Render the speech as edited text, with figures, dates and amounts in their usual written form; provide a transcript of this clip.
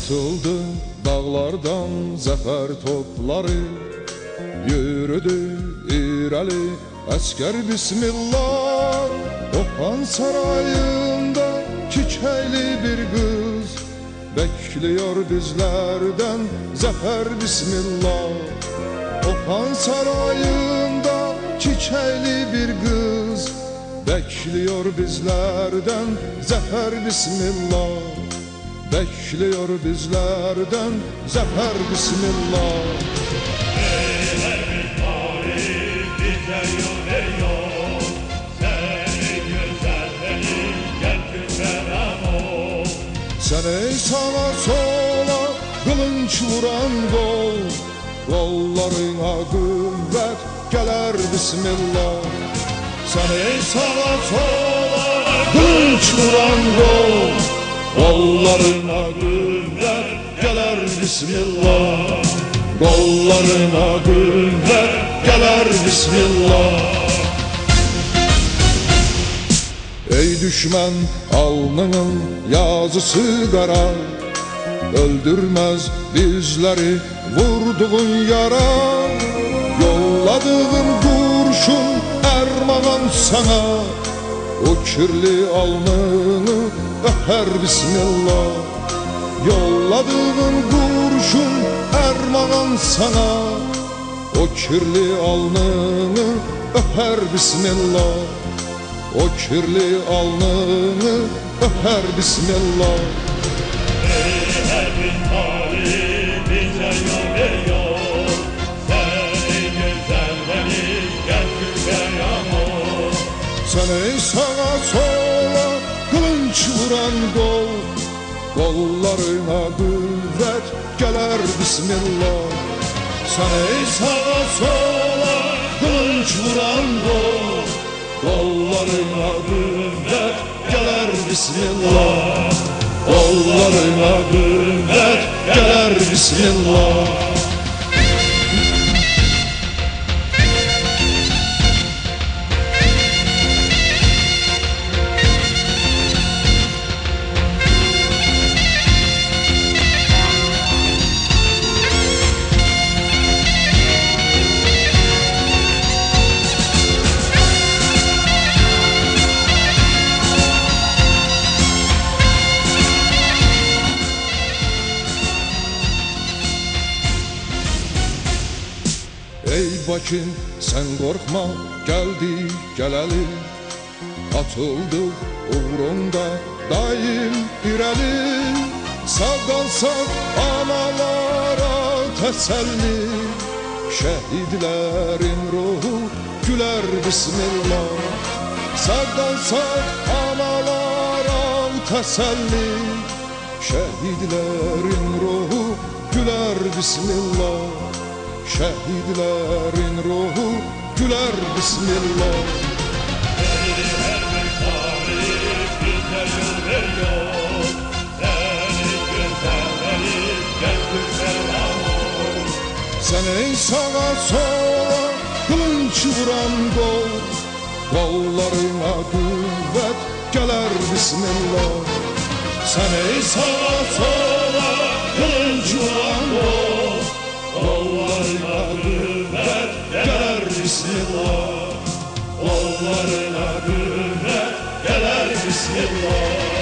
Atıldı dağlardan zafer topları, yürüdü irəli əskər bismillah. Oxan sarayında çiçekli bir kız bekliyor bizlerden zafer bismillah. Oxan sarayında çiçekli bir kız bekliyor bizlerden zafer bismillah. Bekliyor bizlerden zafer bismillah. Beyler bir tarih bize yol veriyor. Seni güzelleri gel güzelim ol. Sen ey sağa sola kılınç vuran kol, kollarına kuvvet gelir bismillah. Sen ey sağa sola kılınç vuran kol, kollarına kuvvet gelir bismillah. Kollarına kuvvet gelir bismillah. Ey düşman alnının yazısı kara, öldürmez bizleri vurduğun yara. Yolladığın kurşun ermağan sana, o kirli alnını öper bismillah. Yolladığın kurşun ermağan sana, o kirli alnını öper bismillah. O kirli alnını öper bismillah. Beyler bir tarih bize yol veriyor. Seni güzelleri gel güzelim ol. Sen ey sağa sola kılınç vuran kol, kollarına kuvvet gelir bismillah. Sen ey sağa sola kılınç vuran kol, kollarına kuvvet gelir bismillah. Kollarına kuvvet gelir bismillah. Ey Bakın sen korkma geldi geleli, atıldık uğrunda daim irəli. Sağdan sağ analara teselli, şehitlerin ruhu güler bismillah. Sağdan sağ analara teselli, şehitlerin ruhu güler bismillah. Şehitlerin ruhu güler bismillah. Beyler bir tarih bize yol veriyor. Seni güzelleri gel güzelim ol. Sen ey sağa sola kılınç vuran kol, kollarına kuvvet gelir bismillah. Sen ey sağa sola kılınç vuran kol, kollarına kuvvet gelir bismillah. Kollarına kuvvet gelir bismillah.